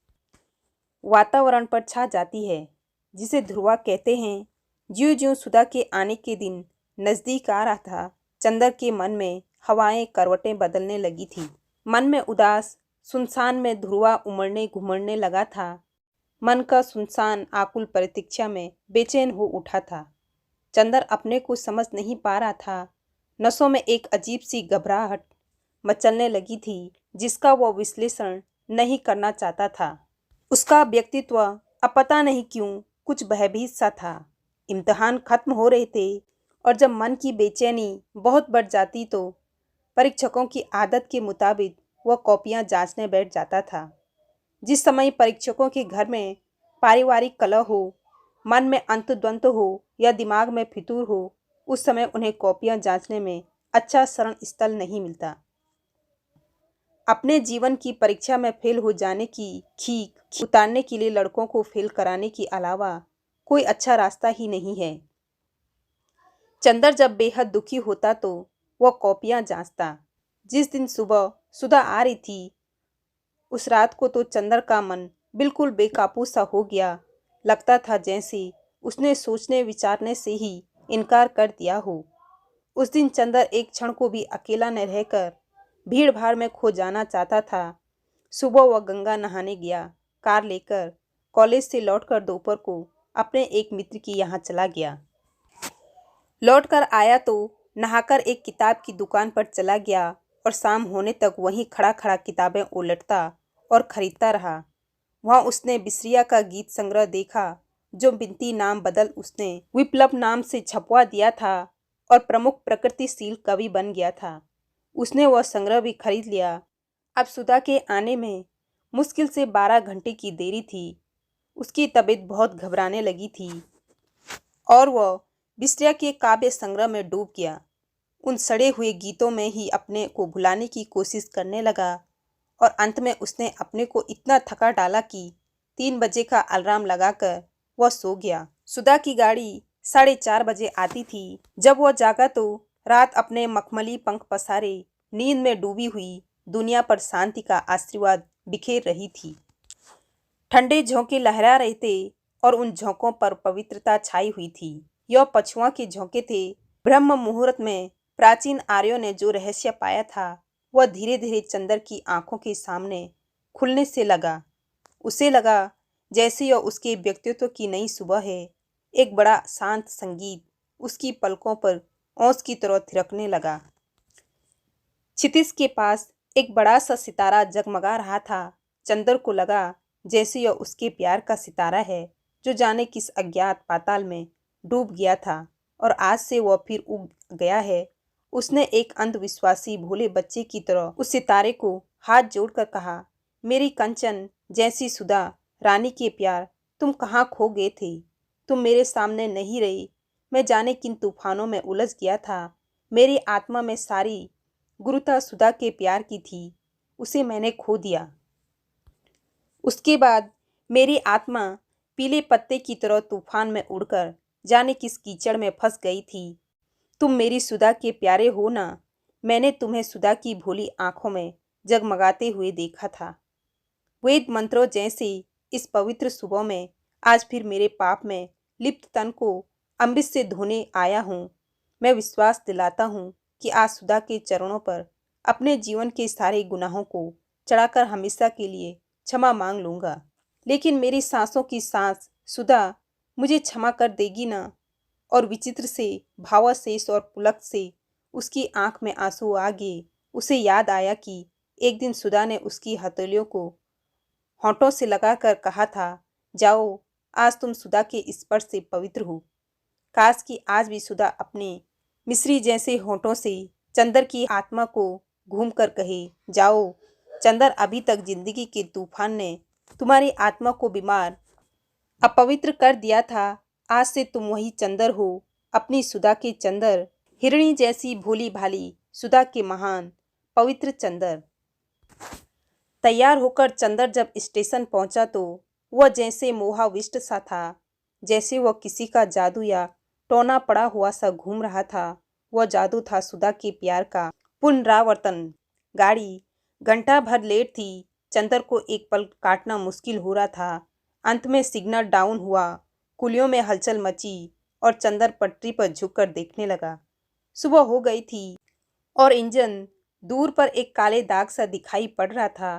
वातावरण पर छा जाती है, जिसे ध्रुवा कहते हैं। ज्यों-ज्यों सुधा के आने के दिन नज़दीक आ रहा था, चंदर के मन में हवाएं करवटें बदलने लगी थी। मन में उदास सुनसान में ध्रुवा उमड़ने घुमड़ने लगा था। मन का सुनसान आकुल प्रतीक्षा में बेचैन हो उठा था। चंदर अपने को समझ नहीं पा रहा था। नसों में एक अजीब सी घबराहट मचलने लगी थी, जिसका वह विश्लेषण नहीं करना चाहता था। उसका व्यक्तित्व अब पता नहीं क्यों कुछ भयभीत सा था। इम्तिहान खत्म हो रहे थे और जब मन की बेचैनी बहुत बढ़ जाती तो परीक्षकों की आदत के मुताबिक वह कॉपियां जांचने बैठ जाता था। जिस समय परीक्षकों के घर में पारिवारिक कलह हो, मन में अंतर्द्वंद हो या दिमाग में फितूर हो, उस समय उन्हें कॉपियां जांचने में अच्छा शरण स्थल नहीं मिलता। अपने जीवन की परीक्षा में फेल हो जाने की खीक उतारने के लिए लड़कों को फेल कराने के अलावा कोई अच्छा रास्ता ही नहीं है। चंदर जब बेहद दुखी होता तो वह कॉपियां जांचता। जिस दिन सुबह सुधा आ रही थी, उस रात को तो चंदर का मन बिल्कुल बेकाबू सा हो गया। लगता था जैसे उसने सोचने विचारने से ही इनकार कर दिया हो। उस दिन चंदर एक क्षण को भी अकेला न रहकर भीड़ भाड़ में खो जाना चाहता था। सुबह वह गंगा नहाने गया। कार लेकर कॉलेज से लौटकर दोपहर को अपने एक मित्र की यहाँ चला गया। लौटकर आया तो नहाकर एक किताब की दुकान पर चला गया और शाम होने तक वहीं खड़ा खड़ा किताबें उलटता और खरीदता रहा। वहाँ उसने बिसरिया का गीत संग्रह देखा, जो बिनती नाम बदल उसने विप्लव नाम से छपवा दिया था और प्रमुख प्रकृतिशील कवि बन गया था। उसने वह संग्रह भी खरीद लिया। अब सुधा के आने में मुश्किल से 12 घंटे की देरी थी। उसकी तबीयत बहुत घबराने लगी थी और वह बिसरिया के काव्य संग्रह में डूब गया। उन सड़े हुए गीतों में ही अपने को भुलाने की कोशिश करने लगा और अंत में उसने अपने को इतना थका डाला कि 3 बजे का अलार्म लगाकर वह सो गया। सुधा की गाड़ी 4:30 बजे आती थी। जब वह जागा तो रात अपने मखमली पंख पसारे नींद में डूबी हुई दुनिया पर शांति का आशीर्वाद बिखेर रही थी। ठंडे झोंके लहरा रहे थे और उन झोंकों पर पवित्रता छाई हुई थी। यह पछुआ के झोंके थे। ब्रह्म मुहूर्त में प्राचीन आर्यों ने जो रहस्य पाया था, वह धीरे धीरे चंदर की आंखों के सामने खुलने से लगा। उसे लगा जैसे यह उसके व्यक्तित्व की नई सुबह है। एक बड़ा शांत संगीत उसकी पलकों पर ओस की तरह थिरकने लगा। क्षितिज के पास एक बड़ा सा सितारा जगमगा रहा था। चंदर को लगा जैसे यह उसके प्यार का सितारा है, जो जाने किस अज्ञात पाताल में डूब गया था और आज से वह फिर उग गया है। उसने एक अंधविश्वासी भोले बच्चे की तरह उस सितारे को हाथ जोड़कर कहा, मेरी कंचन जैसी सुधा रानी के प्यार, तुम कहाँ खो गए थे? तुम मेरे सामने नहीं रही। मैं जाने किन तूफानों में उलझ गया था। मेरी आत्मा में सारी गुरुता सुधा के प्यार की थी, उसे मैंने खो दिया। उसके बाद मेरी आत्मा पीले पत्ते की तरह तूफान में उड़कर जाने किस कीचड़ में फंस गई थी। तुम मेरी सुधा के प्यारे हो ना? मैंने तुम्हें सुधा की भोली आंखों में जगमगाते हुए देखा था। वेद मंत्रों जैसे इस पवित्र सुबह में आज फिर मेरे पाप में लिप्त तन को अमृत से धोने आया हूँ। मैं विश्वास दिलाता हूँ कि आज सुधा के चरणों पर अपने जीवन के सारे गुनाहों को चढ़ाकर हमेशा के लिए क्षमा मांग लूँगा। लेकिन मेरी सांसों की सांस सुधा मुझे क्षमा कर देगी ना? और विचित्र से भावाशेष और पुलक से उसकी आंख में आंसू आ गए। उसे याद आया कि एक दिन सुधा ने उसकी हथेलियों को होंठों से लगाकर कहा था, जाओ, आज तुम सुधा के स्पर्श से पवित्र हो। काश कि आज भी सुधा अपने मिश्री जैसे होंठों से चंदर की आत्मा को घूम कर कहे, जाओ चंदर, अभी तक जिंदगी के तूफान ने तुम्हारी आत्मा को बीमार अपवित्र कर दिया था। आज से तुम वही चंदर हो, अपनी सुधा के चंदर, हिरणी जैसी भोली भाली सुधा के महान पवित्र चंदर। तैयार होकर चंदर जब स्टेशन पहुंचा तो वह जैसे मोहाविष्ट सा था, जैसे वह किसी का जादू या टोना पड़ा हुआ सा घूम रहा था। वह जादू था सुधा के प्यार का पुनरावर्तन। गाड़ी घंटा भर लेट थी। चंदर को एक पल काटना मुश्किल हो रहा था। अंत में सिग्नल डाउन हुआ, कुलियों में हलचल मची और चंदर पटरी पर झुककर देखने लगा। सुबह हो गई थी और इंजन दूर पर एक काले दाग सा दिखाई पड़ रहा था।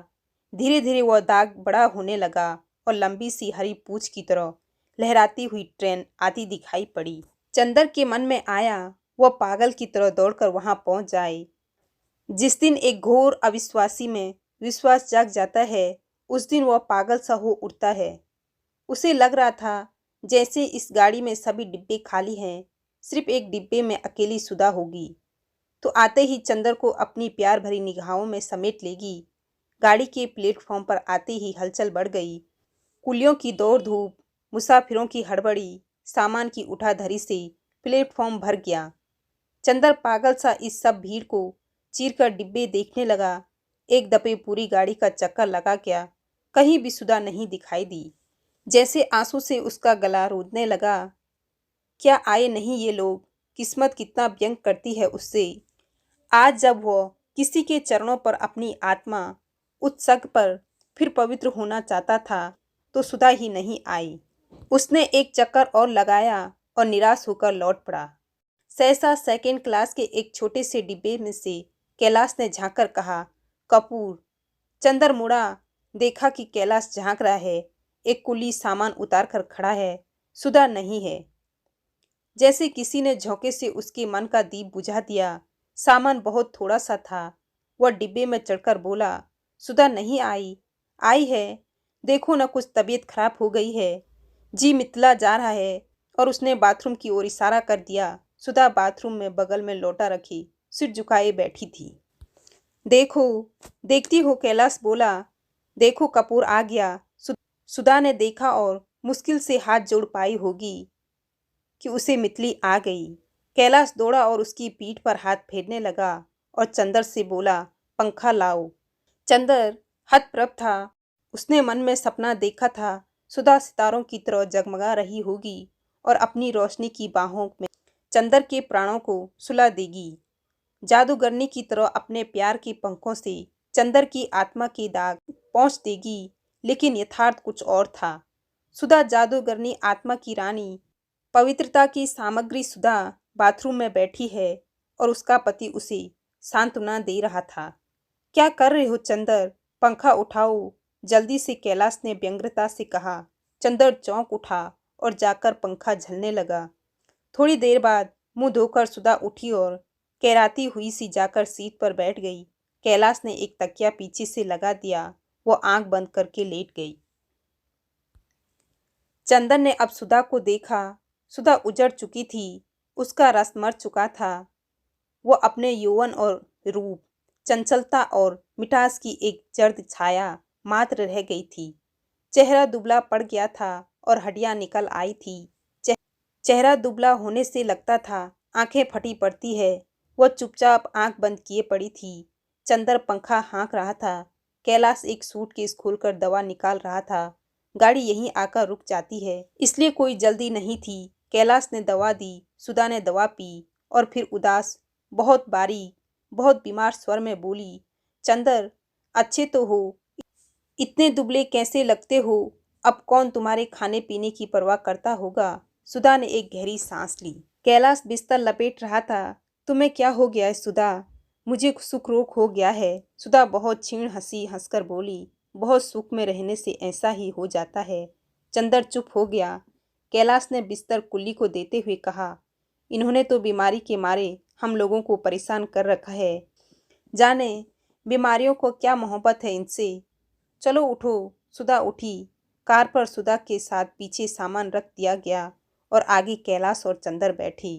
धीरे धीरे वह दाग बड़ा होने लगा और लंबी सी हरी पूंछ की तरह लहराती हुई ट्रेन आती दिखाई पड़ी। चंदर के मन में आया वह पागल की तरह दौड़कर वहां पहुंच जाए। जिस दिन एक घोर अविश्वासी में विश्वास जाग जाता है, उस दिन वह पागल सा हो उठता है। उसे लग रहा था जैसे इस गाड़ी में सभी डिब्बे खाली हैं, सिर्फ एक डिब्बे में अकेली सुधा होगी तो आते ही चंदर को अपनी प्यार भरी निगाहों में समेट लेगी। गाड़ी के प्लेटफॉर्म पर आते ही हलचल बढ़ गई। कुलियों की दौड़ धूप, मुसाफिरों की हड़बड़ी, सामान की उठाधरी से प्लेटफॉर्म भर गया। चंदर पागल सा इस सब भीड़ को चीरकर डिब्बे देखने लगा। एक दफे पूरी गाड़ी का चक्कर लगा गया, कहीं भी सुधा नहीं दिखाई दी। जैसे आंसू से उसका गला रूंधने लगा। क्या आए नहीं ये लोग? किस्मत कितना व्यंग करती है उससे। आज जब वह किसी के चरणों पर अपनी आत्मा उत्सर्ग पर फिर पवित्र होना चाहता था तो सुधा ही नहीं आई। उसने एक चक्कर और लगाया और निराश होकर लौट पड़ा। सहसा सेकंड क्लास के एक छोटे से डिब्बे में से कैलाश ने झांककर कहा, कपूर। चंदर मुड़ा, देखा कि कैलाश झांक रहा है। एक कुली सामान उतार कर खड़ा है, सुधा नहीं है। जैसे किसी ने झोंके से उसके मन का दीप बुझा दिया। सामान बहुत थोड़ा सा था। वह डिब्बे में चढ़कर बोला, सुधा नहीं आई? आई है, देखो ना, कुछ तबीयत खराब हो गई है, जी मितला जा रहा है। और उसने बाथरूम की ओर इशारा कर दिया। सुधा बाथरूम में बगल में लोटा रखी सिर झुकाए बैठी थी। देखो, देखती हो? कैलाश बोला। देखो, कपूर आ गया। सुधा ने देखा और मुश्किल से हाथ जोड़ पाई होगी कि उसे मितली आ गई। कैलाश दौड़ा और उसकी पीठ पर हाथ फेरने लगा और चंदर से बोला, पंखा लाओ। चंदर हतप्रभ था। उसने मन में सपना देखा था, सुधा सितारों की तरह जगमगा रही होगी और अपनी रोशनी की बाहों में चंदर के प्राणों को सुला देगी। जादूगरनी की तरह अपने प्यार के पंखों से चंदर की आत्मा की दाग पहुंच देगी। लेकिन यथार्थ कुछ और था। सुधा जादूगरनी, आत्मा की रानी, पवित्रता की सामग्री सुधा बाथरूम में बैठी है और उसका पति उसे सांत्वना दे रहा था। क्या कर रहे हो चंदर? पंखा उठाओ। जल्दी से, कैलाश ने व्यंग्यता से कहा। चंदर चौंक उठा और जाकर पंखा झलने लगा। थोड़ी देर बाद मुंह धोकर सुधा उठी और कैराती हुई सी जाकर सीट पर बैठ गई। कैलाश ने एक तकिया पीछे से लगा दिया। वो आंख बंद करके लेट गई। चंदन ने अब सुधा को देखा। सुधा उजड़ चुकी थी, उसका रस मर चुका था। वो अपने यौवन और रूप, चंचलता और मिठास की एक जर्द छाया मात्र रह गई थी। चेहरा दुबला पड़ गया था और हड्डियां निकल आई थी। चेहरा दुबला होने से लगता था आंखें फटी पड़ती है। वह चुपचाप आंख बंद किए पड़ी थी। चंदर पंखा हाँक रहा था। कैलाश एक सूटकेस खोलकर दवा निकाल रहा था। गाड़ी यहीं आकर रुक जाती है, इसलिए कोई जल्दी नहीं थी। कैलाश ने दवा दी, सुधा ने दवा पी और फिर उदास, बहुत बारीक, बहुत बीमार स्वर में बोली, चंदर, अच्छे तो हो? इतने दुबले कैसे लगते हो? अब कौन तुम्हारे खाने पीने की परवाह करता होगा? सुधा ने एक गहरी सांस ली। कैलाश बिस्तर लपेट रहा था। तुम्हें क्या हो गया है सुधा? मुझे सुख रोग हो गया है। सुधा बहुत क्षीण हंसी हंसकर बोली, बहुत सुख में रहने से ऐसा ही हो जाता है। चंदर चुप हो गया। कैलाश ने बिस्तर कुल्ली को देते हुए कहा, इन्होंने तो बीमारी के मारे हम लोगों को परेशान कर रखा है। जाने बीमारियों को क्या मोहब्बत है इनसे। चलो उठो। सुधा उठी। कार पर सुधा के साथ पीछे सामान रख दिया गया और आगे कैलाश और चंदर बैठे।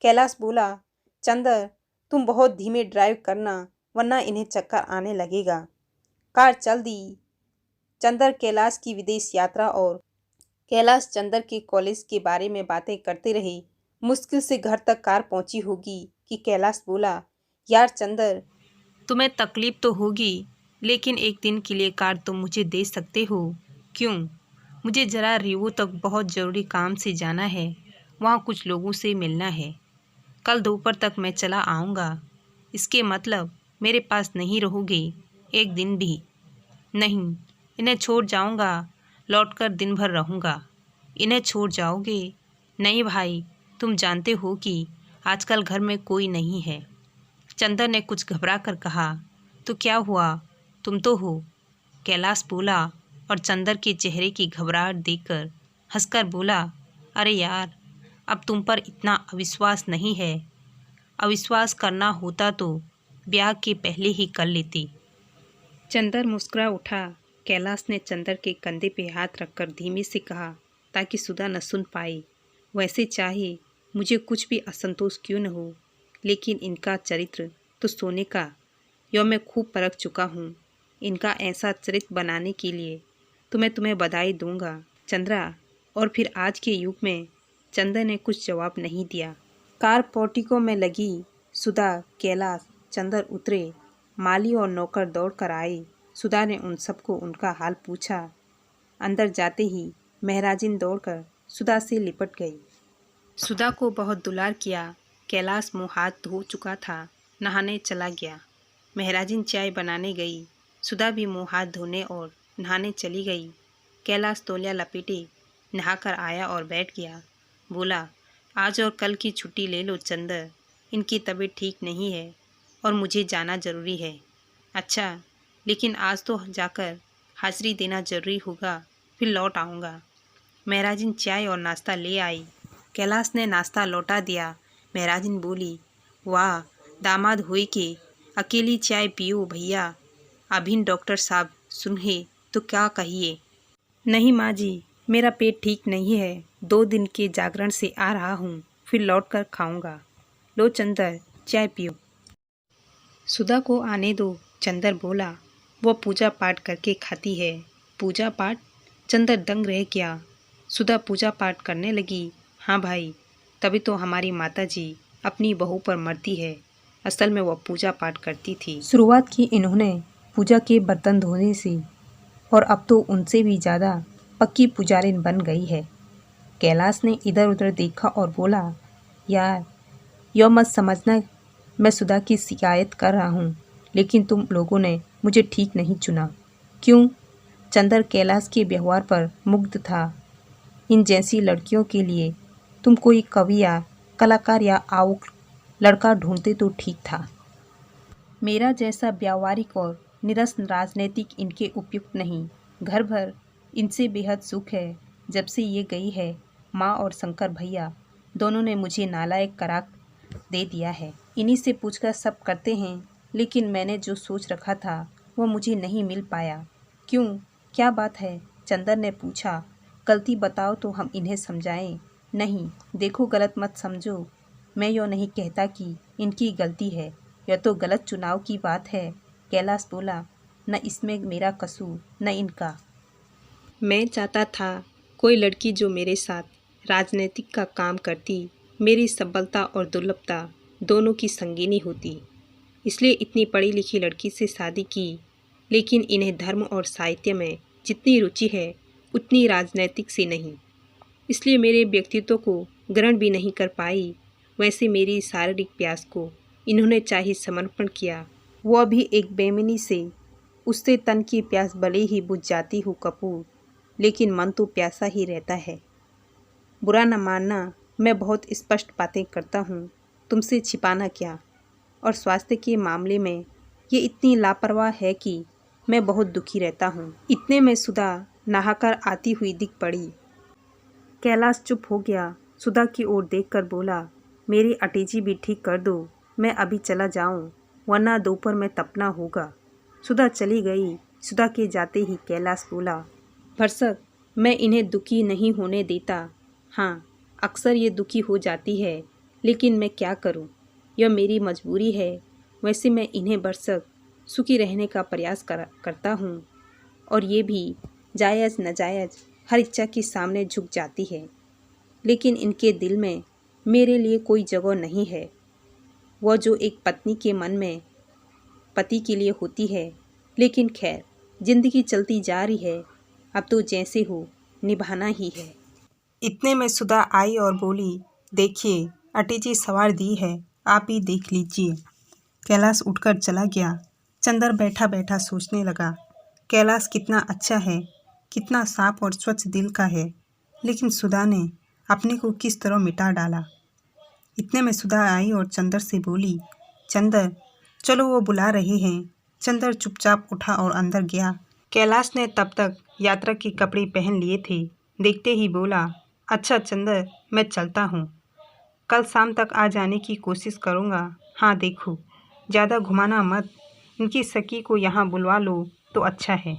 कैलाश बोला, चंदर, तुम बहुत धीमे ड्राइव करना, वरना इन्हें चक्कर आने लगेगा। कार चल दी। चंदर कैलाश की विदेश यात्रा और कैलाश चंदर के कॉलेज के बारे में बातें करते रहे। मुश्किल से घर तक कार पहुंची होगी कि कैलाश बोला, यार चंदर, तुम्हें तकलीफ तो होगी, लेकिन एक दिन के लिए कार तुम मुझे दे सकते हो? क्यों? मुझे ज़रा रीवो तक बहुत ज़रूरी काम से जाना है। वहाँ कुछ लोगों से मिलना है। कल दोपहर तक मैं चला आऊँगा। इसके मतलब मेरे पास नहीं रहोगे एक दिन भी? नहीं, इन्हें छोड़ जाऊँगा, लौटकर दिन भर रहूँगा। इन्हें छोड़ जाओगे? नहीं भाई, तुम जानते हो कि आजकल घर में कोई नहीं है। चंदर ने कुछ घबरा कर कहा, तो क्या हुआ, तुम तो हो? कैलाश बोला और चंदर के चेहरे की घबराहट देखकर हंसकर बोला, अरे यार, अब तुम पर इतना अविश्वास नहीं है। अविश्वास करना होता तो ब्याह के पहले ही कर लेती। चंदर मुस्कुरा उठा। कैलाश ने चंदर के कंधे पे हाथ रखकर धीमे से कहा, ताकि सुधा न सुन पाए, वैसे चाहे मुझे कुछ भी असंतोष क्यों न हो, लेकिन इनका चरित्र तो सोने का, यो मैं खूब परख चुका हूँ। इनका ऐसा चरित्र बनाने के लिए तो मैं तुम्हें बधाई दूंगा चंद्रा। और फिर आज के युग में चंदर ने कुछ जवाब नहीं दिया। कार पोर्टिको में लगी। सुधा, कैलाश, चंदर उतरे। माली और नौकर दौड़ कर आए। सुधा ने उन सबको उनका हाल पूछा। अंदर जाते ही महराजिन दौड़कर सुधा से लिपट गई। सुधा को बहुत दुलार किया। कैलाश मुँह हाथ धो चुका था, नहाने चला गया। महराजिन चाय बनाने गई। सुधा भी मुँह हाथ धोने और नहाने चली गई। कैलाश तौलिया लपेटे नहाकर आया और बैठ गया। बोला, आज और कल की छुट्टी ले लो चंदर, इनकी तबीयत ठीक नहीं है और मुझे जाना ज़रूरी है। अच्छा, लेकिन आज तो जाकर हाजिरी देना ज़रूरी होगा, फिर लौट आऊँगा। महराजिन चाय और नाश्ता ले आई। कैलाश ने नाश्ता लौटा दिया। महराजिन बोली, वाह दामाद हुई के अकेली चाय पियो भैया, अभिन डॉक्टर साहब सुने तो क्या कहिए। नहीं माँ जी, मेरा पेट ठीक नहीं है, 2 दिन के जागरण से आ रहा हूँ, फिर लौट कर खाऊँगा। लो चंदर, चाय पियो। सुधा को आने दो, चंदर बोला। वो पूजा पाठ करके खाती है। पूजा पाठ? चंदर दंग रह गया। सुधा पूजा पाठ करने लगी। हाँ भाई, तभी तो हमारी माता जी अपनी बहू पर मरती है। असल में वह पूजा पाठ करती थी। शुरुआत की इन्होंने पूजा के बर्तन धोने से, और अब तो उनसे भी ज़्यादा पक्की पुजारिन बन गई है। कैलाश ने इधर उधर देखा और बोला, यार यो मत समझना मैं सुधा की शिकायत कर रहा हूँ, लेकिन तुम लोगों ने मुझे ठीक नहीं चुना। क्यों? चंदर कैलाश के व्यवहार पर मुग्ध था। इन जैसी लड़कियों के लिए तुम कोई कवि या कलाकार या आउट लड़का ढूंढते तो ठीक था। मेरा जैसा व्यावहारिक और निरस राजनीतिक इनके उपयुक्त नहीं। घर भर इनसे बेहद सुख है। जब से ये गई है, माँ और शंकर भैया दोनों ने मुझे नालायक करार दे दिया है। इन्हीं से पूछकर सब करते हैं, लेकिन मैंने जो सोच रखा था वो मुझे नहीं मिल पाया। क्यों, क्या बात है? चंदर ने पूछा। गलती बताओ तो हम इन्हें समझाएं। नहीं, देखो गलत मत समझो। मैं यो नहीं कहता कि इनकी गलती है, यह तो गलत चुनाव की बात है। कैलाश बोला, न इसमें मेरा कसूर न इनका। मैं चाहता था कोई लड़की जो मेरे साथ राजनीतिक का काम करती, मेरी सबलता और दुर्लभता दोनों की संगीनी होती, इसलिए इतनी पढ़ी लिखी लड़की से शादी की। लेकिन इन्हें धर्म और साहित्य में जितनी रुचि है उतनी राजनीतिक से नहीं, इसलिए मेरे व्यक्तित्व को ग्रहण भी नहीं कर पाई। वैसे मेरी शारीरिक प्यास को इन्होंने चाहे समर्पण किया, वह भी एक बेमनी से। उससे तन की प्यास भले ही बुझ जाती हो कपूर, लेकिन मन तो प्यासा ही रहता है। बुरा न मानना, मैं बहुत स्पष्ट बातें करता हूँ, तुमसे छिपाना क्या। और स्वास्थ्य के मामले में ये इतनी लापरवाह है कि मैं बहुत दुखी रहता हूँ। इतने में सुधा नहाकर आती हुई दिख पड़ी। कैलाश चुप हो गया। सुधा की ओर देखकर बोला, मेरी अटैची भी ठीक कर दो, मैं अभी चला जाऊँ, वरना दोपहर में तपना होगा। सुधा चली गई। सुधा के जाते ही कैलाश बोला, भरसक, मैं इन्हें दुखी नहीं होने देता। हाँ, अक्सर ये दुखी हो जाती है, लेकिन मैं क्या करूँ, यह मेरी मजबूरी है। वैसे मैं इन्हें भरसक सुखी रहने का प्रयास करता हूँ, और ये भी जायज़ नाजायज़ हर इच्छा के सामने झुक जाती है। लेकिन इनके दिल में मेरे लिए कोई जगह नहीं है, वह जो एक पत्नी के मन में पति के लिए होती है। लेकिन खैर, जिंदगी चलती जा रही है, अब तो जैसे हो निभाना ही है। इतने में सुधा आई और बोली, देखिए अटैची सवार दी है, आप ही देख लीजिए। कैलाश उठकर चला गया। चंदर बैठा बैठा सोचने लगा, कैलाश कितना अच्छा है, कितना साफ और स्वच्छ दिल का है, लेकिन सुधा ने अपने को किस तरह मिटा डाला। इतने में सुधा आई और चंदर से बोली, चंदर चलो, वो बुला रहे हैं। चंदर चुपचाप उठा और अंदर गया। कैलाश ने तब तक यात्रा के कपड़े पहन लिए थे। देखते ही बोला, अच्छा चंदर, मैं चलता हूँ, कल शाम तक आ जाने की कोशिश करूँगा। हाँ देखो, ज़्यादा घुमाना मत, इनकी सखी को यहाँ बुलवा लो तो अच्छा है।